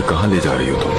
मुझे कहां ले जा रही हो तुम?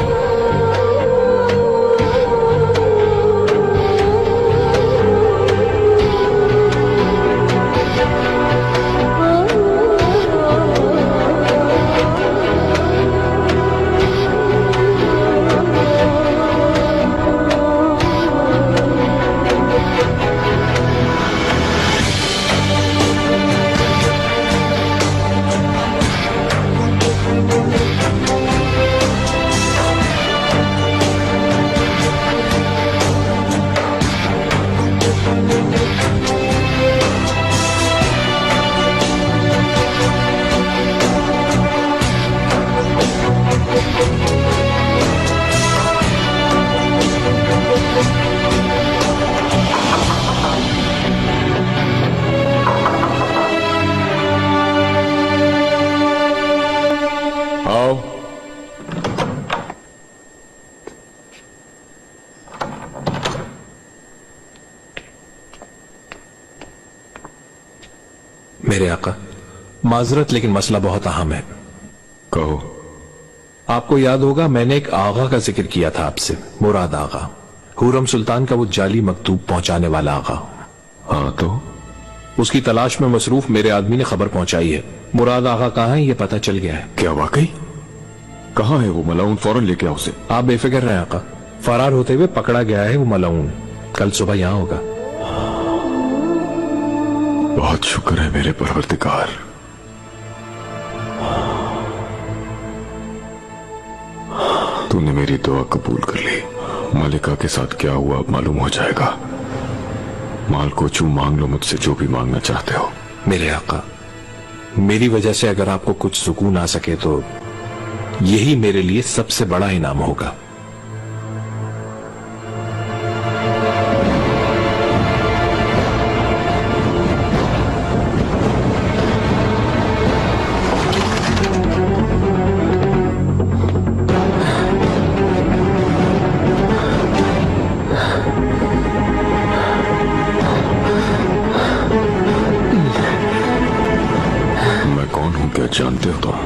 आओ। मेरे आका, माजरत लेकिन मसला बहुत अहम है। कहो। आपको याद होगा मैंने एक आगा का जिक्र किया था आपसे, मुराद आगा, हुरम सुल्तान का वो जाली मकतूब पहुंचाने वाला आगा। हाँ तो? उसकी तलाश में मसरूफ मेरे आदमी ने खबर पहुंचाई है। मुराद आगा कहाँ है ये पता चल गया है। क्या वाकई? कहाँ है वो मलाउन? फौरन लेके आओ उसे। आप बेफिक्र रहें आका, फरार होते हुए पकड़ा गया है वो मलाउन, कल सुबह यहां होगा। बहुत शुक्र है मेरे परवरदिगार। तूने मेरी दुआ कबूल कर ली। मलिका के साथ क्या हुआ अब मालूम हो जाएगा। माल को चू मांग लो मुझसे, जो भी मांगना चाहते हो। मेरे आका, मेरी वजह से अगर आपको कुछ सुकून आ सके तो यही मेरे लिए सबसे बड़ा इनाम होगा। मैं कौन हूं क्या जानते हो तुम?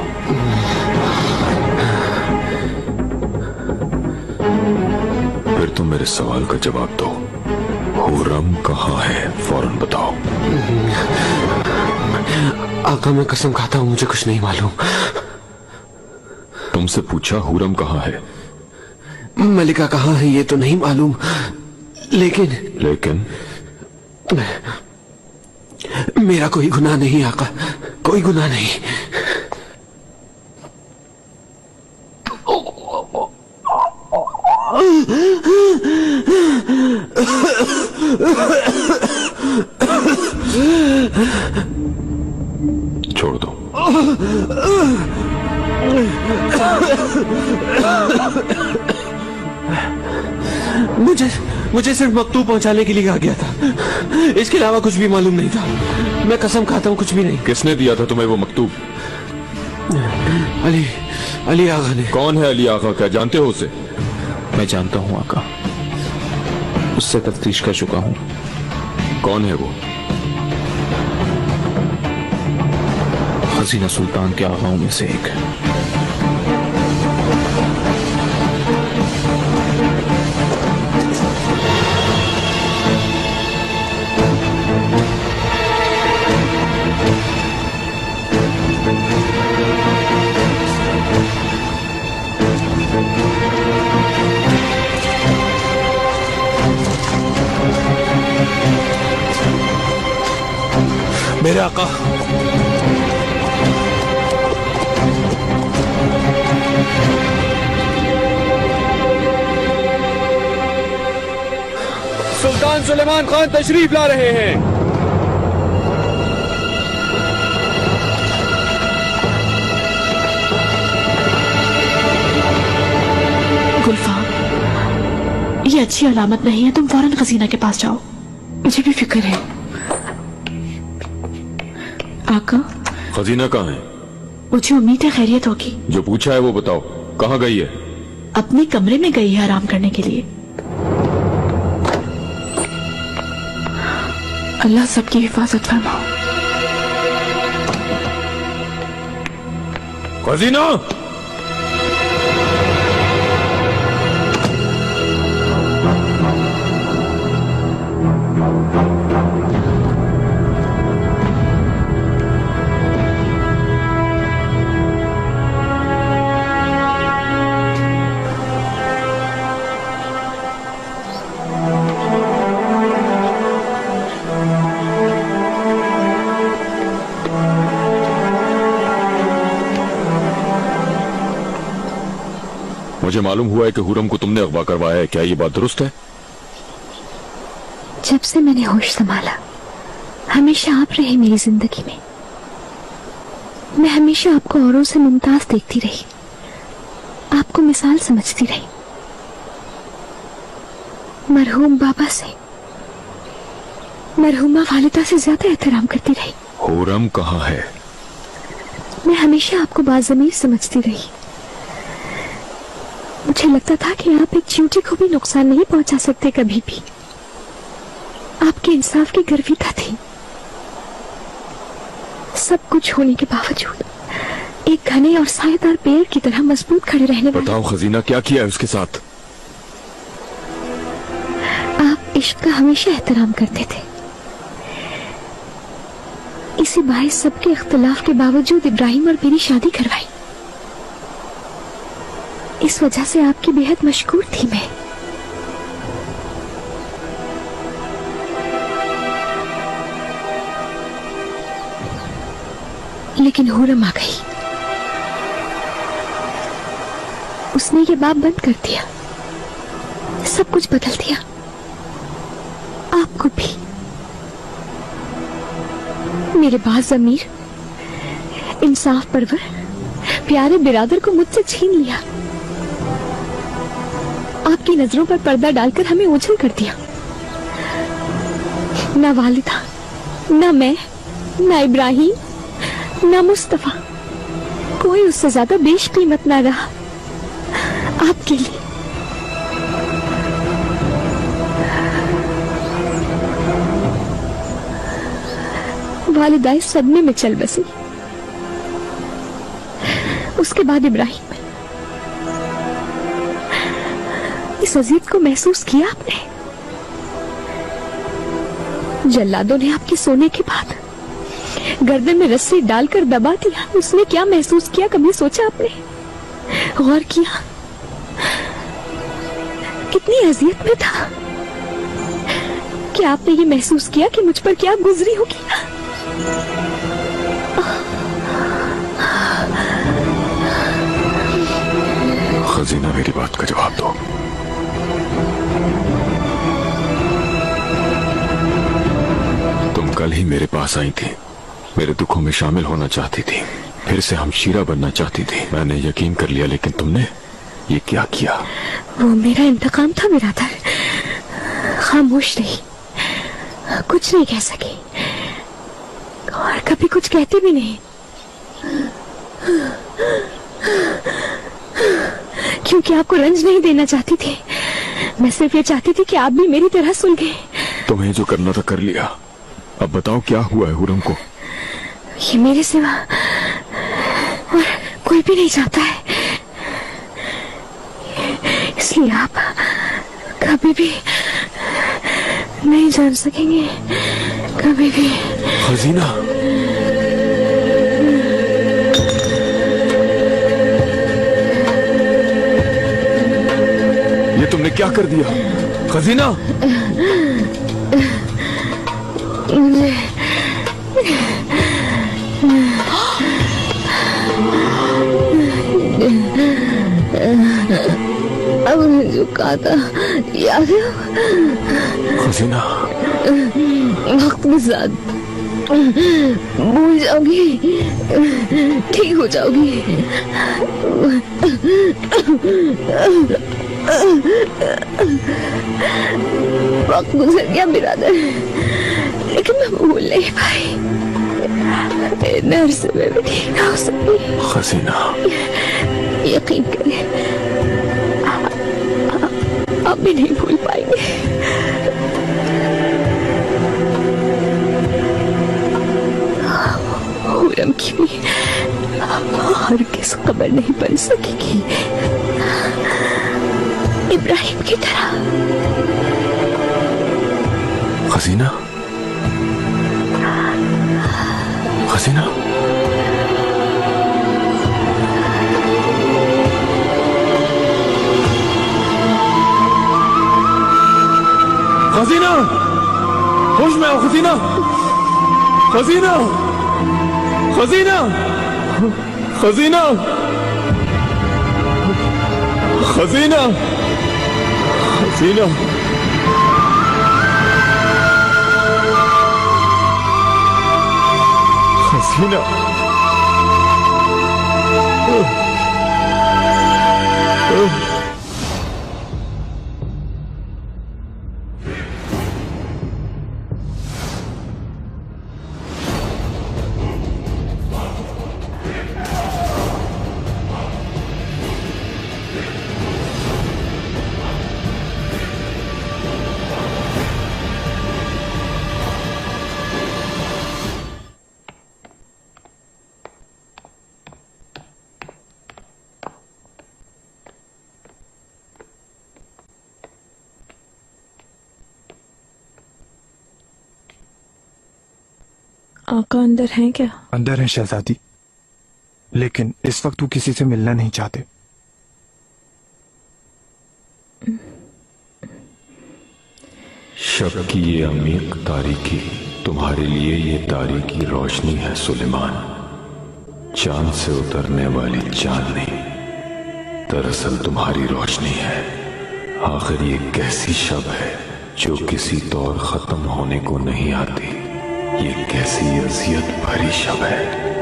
फिर तुम मेरे सवाल का जवाब दो। हुर्रम कहाँ है? फौरन बताओ। आका मैं कसम खाता हूं, मुझे कुछ नहीं मालूम। तुमसे पूछा हुर्रम कहाँ है? मलिका कहाँ है ये तो नहीं मालूम, लेकिन मेरा कोई गुनाह नहीं आका, कोई गुनाह नहीं। छोड़ दो। मुझे सिर्फ मकतूब पहुंचाने के लिए कहा गया था, इसके अलावा कुछ भी मालूम नहीं था। मैं कसम खाता हूं कुछ भी नहीं। किसने दिया था तुम्हें वो मकतूब? अली आगा ने। कौन है अली आगा? क्या जानते हो उसे? मैं जानता हूं आका, उससे तफ्तीश कर चुका हूं। कौन है वो? खजीना सुल्तान के आगाओं में से एक है। मेरे आका, सुल्तान सुलेमान खान तशरीफ ला रहे हैं। गुलफाम, ये अच्छी अलामत नहीं है। तुम फौरन खजीना के पास जाओ। मुझे भी फिक्र है। आका, खजीना कहाँ है? मुझे उम्मीद है खैरियत होगी। जो पूछा है वो बताओ, कहाँ गई है? अपने कमरे में गई है आराम करने के लिए। अल्लाह सबकी हिफाजत फरमाओ। खजीना! मुझे मालूम हुआ है कि हुरम को तुमने अगवा करवाया है, क्या ये बात दुरुस्त है? जब से मैंने होश संभाला हमेशा आप रहे मेरी जिंदगी में। मैं हमेशा आपको औरों से मुमताज देखती रही, आपको मिसाल समझती रही। मरहूम बाबा से, मरहूमा वालिदा से ज्यादा एहतराम करती रही। हुरम कहाँ है? मैं हमेशा आपको बाज़मीर समझती रही। मुझे लगता था कि आप एक चींटी को भी नुकसान नहीं पहुंचा सकते कभी भी। आपके इंसाफ की गर्विता थी। सब कुछ होने के बावजूद एक घने और सायेदार पेड़ की तरह मजबूत खड़े रहने वाले। बताओ खजीना, क्या किया है उसके साथ? आप इश्क का हमेशा एहतराम करते थे। इसी बाइस सबके इख्तिलाफ के बावजूद इब्राहिम और मेरी शादी करवाई। इस वजह से आपकी बेहद मशकूर थी मैं। लेकिन हुरम आ गई। उसने ये बात बंद कर दिया, सब कुछ बदल दिया। आपको भी। मेरे बाज़मीर, इंसाफ परवर, प्यारे बिरादर को मुझसे छीन लिया। आपकी नजरों पर पर्दा डालकर हमें ओझल कर दिया। ना वालिदा, ना मैं, ना इब्राहिम, ना मुस्तफा, कोई उससे ज्यादा बेशकीमत ना रहा आपके लिए। वालिदा इस सदमे में चल बसी। उसके बाद इब्राहिम। इस अजीत को महसूस किया आपने? जल्लादों ने आपके सोने के बाद गर्दन में रस्सी डालकर दबा दिया। उसने क्या महसूस किया, कभी सोचा आपने? गौर किया? कितनी अजियत में था। क्या आपने ये महसूस किया कि मुझ पर क्या गुजरी होगी? खजीना, मेरी बात का जवाब दो। तुम कल ही मेरे पास आई थी, मेरे दुखों में शामिल होना चाहती थी, फिर से हमशीरा बनना चाहती थी। मैंने यकीन कर लिया, लेकिन तुमने ये क्या किया? वो मेरा इंतकाम था बिरादर। खामोश रही, कुछ नहीं कह सकी और कभी कुछ कहती भी नहीं, क्योंकि आपको रंज नहीं देना चाहती थी। मैं सिर्फ ये चाहती थी कि आप भी मेरी तरह सुलझे। तुम्हें जो करना था कर लिया, अब बताओ क्या हुआ है हुरम को? ये मेरे सिवा और कोई भी नहीं चाहता है, इसलिए आप कभी भी नहीं जान सकेंगे, कभी भी। खजीना, ये तुमने क्या कर दिया? खजीना, मुझे अब उन्हें जो कहा था याद है? खजीना, वक्त के साथ भूल जाओगी, ठीक हो जाओगी। वक्त गुजर गया बिरादर, लेकिन मैं भूल नहीं पाई। इतने अरसे में भी ठीक ना हो सकी। खजीना, यकीन करें, आप भी नहीं भूल पाएंगे। हुरम की भी हर किस खबर नहीं बन सकेगी इब्राहिम की तरह। खजीना, खजीना, खजीना, होश में आओ खजीना, खजीना, खजीना, खजीना, हसीना, हसीना, हसीना, आका अंदर हैं क्या? अंदर है शहजादी, लेकिन इस वक्त वो किसी से मिलना नहीं चाहते। शब की ये अमीक तारीकी तुम्हारे लिए ये तारीकी रोशनी है सुलेमान, चांद से उतरने वाली चांदनी दरअसल तुम्हारी रोशनी है। आखिर ये कैसी शब है जो किसी तौर खत्म होने को नहीं आती, ये कैसी अजियत भरी शब है।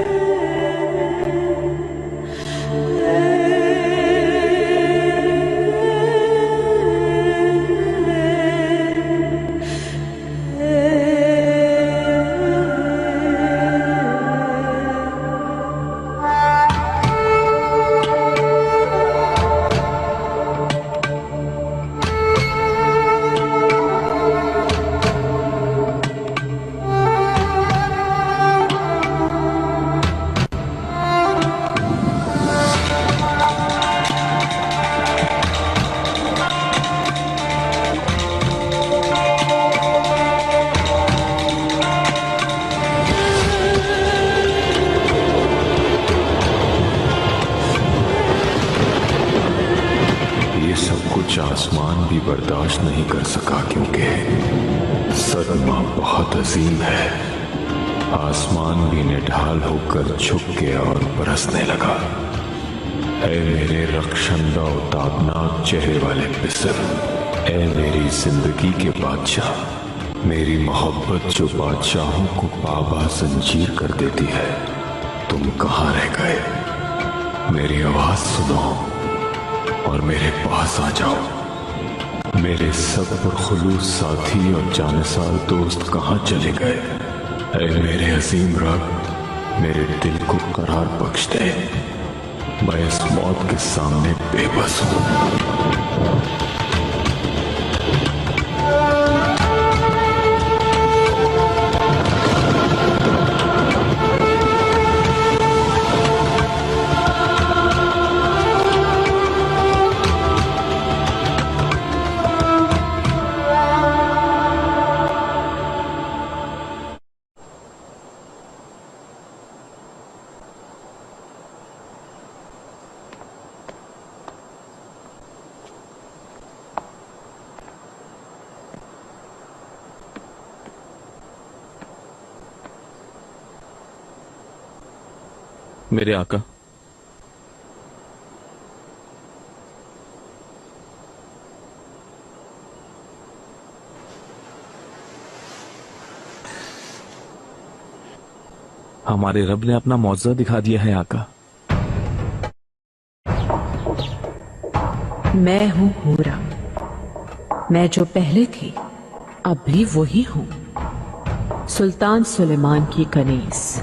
आसमान भी बर्दाश्त नहीं कर सका क्योंकि सदमा बहुत अजीम है। आसमान भी निढाल होकर झुक गया और बरसने लगा। ऐ मेरे रक्षंदा ताबनाक चेहरे वाले बिसर, ऐ मेरी जिंदगी के बादशाह, मेरी मोहब्बत जो बादशाहों को पाबा जंजीर कर देती है, तुम कहाँ रह गए? मेरी आवाज सुनो और मेरे पास आ जाओ। मेरे सब्र खुलूस साथी और जानिसार दोस्त कहाँ चले गए? ऐ मेरे अजीम रब, मेरे दिल को करार बख्श दे। मैं इस मौत के सामने बेबस हूँ। मेरे आका, हमारे रब ने अपना मौजज़ा दिखा दिया है आका। मैं हूँ हूरा, मैं जो पहले थी अब भी वही हूँ। सुल्तान सुलेमान की कनीज,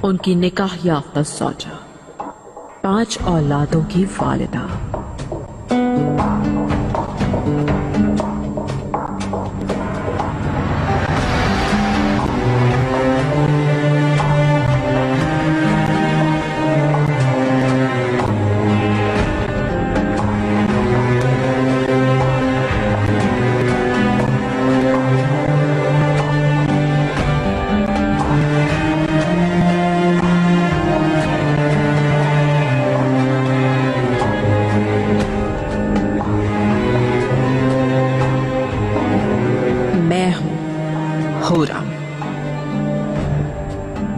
उनकी निकाह याफ्ता सौजा, 5 औलादों की वालिदा।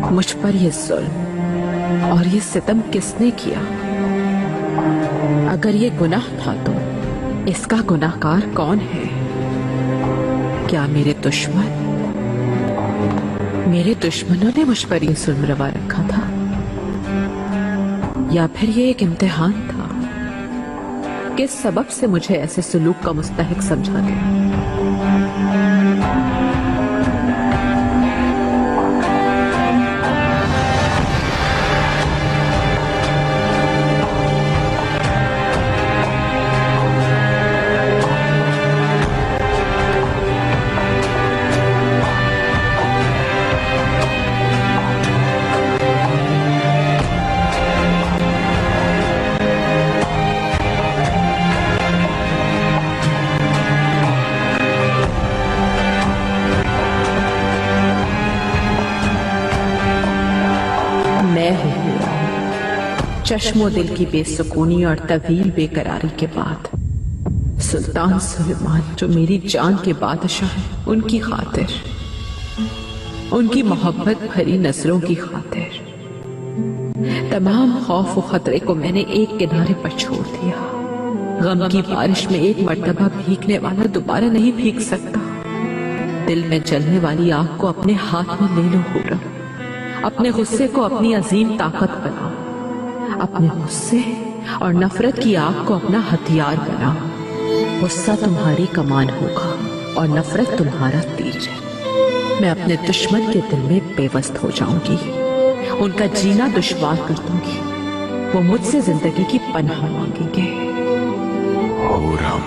मुझ पर ये जुल्म और ये सितम किसने किया? अगर ये गुनाह था तो इसका गुनाहगार कौन है? क्या मेरे दुश्मनों ने मुझ पर ये जुल्म रवा रखा था, या फिर ये एक इम्तिहान था? किस सबब से मुझे ऐसे सलूक का मुस्तहिक समझा गया? चश्मो दिल की बेसुकूनी और तवील बेकरारी के बाद सुल्तान सुलेमान, जो मेरी जान के बादशाह हैं, उनकी खातिर, उनकी मोहब्बत भरी नजरों की खातिर तमाम खौफ और खतरे को मैंने एक किनारे पर छोड़ दिया। गम की बारिश में एक मर्तबा भीगने वाला दोबारा नहीं भीग सकता। दिल में जलने वाली आग को अपने हाथ में ले लो हुर्रम, अपने गुस्से को अपनी अजीम ताकत बनाओ, अपने गुस्से और नफरत की आग को अपना हथियार बनाओ। गुस्सा तुम्हारी कमान होगा और नफरत तुम्हारा तीर। मैं अपने दुश्मन के दिल में बेवस्त हो जाऊंगी, उनका जीना दुश्वार कर दूंगी। वो मुझसे जिंदगी की पनाह मांगेंगे। हुर्रम,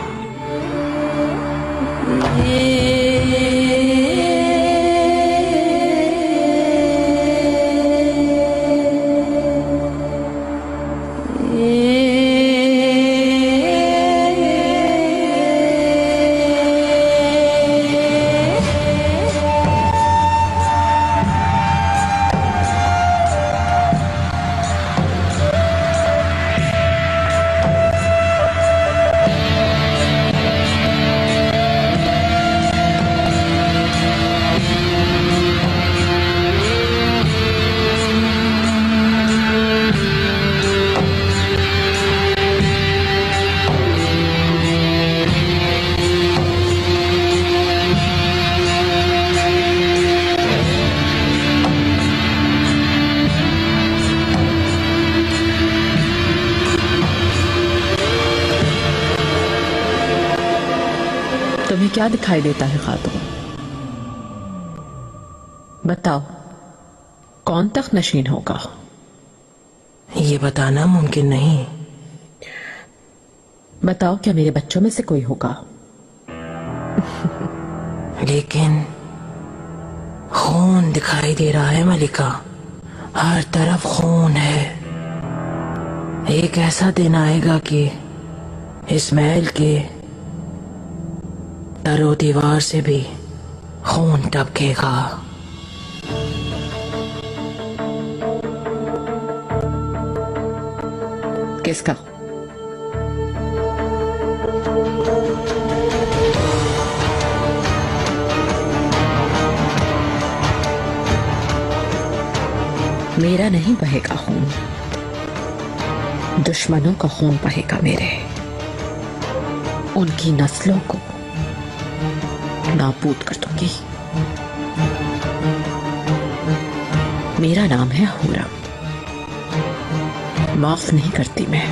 तुम्हें क्या दिखाई देता है खातून? बताओ, कौन तख्त नशीन होगा? ये बताना मुमकिन नहीं। बताओ, क्या मेरे बच्चों में से कोई होगा? लेकिन खून दिखाई दे रहा है मलिका, हर तरफ खून है। एक ऐसा दिन आएगा कि इस महल के दरो दीवार से भी खून टपकेगा। किसका? मेरा नहीं बहेगा खून, दुश्मनों का खून बहेगा मेरे। उनकी नस्लों को नाबूद कर दूंगी। मेरा नाम है हुर्रम, माफ नहीं करती मैं।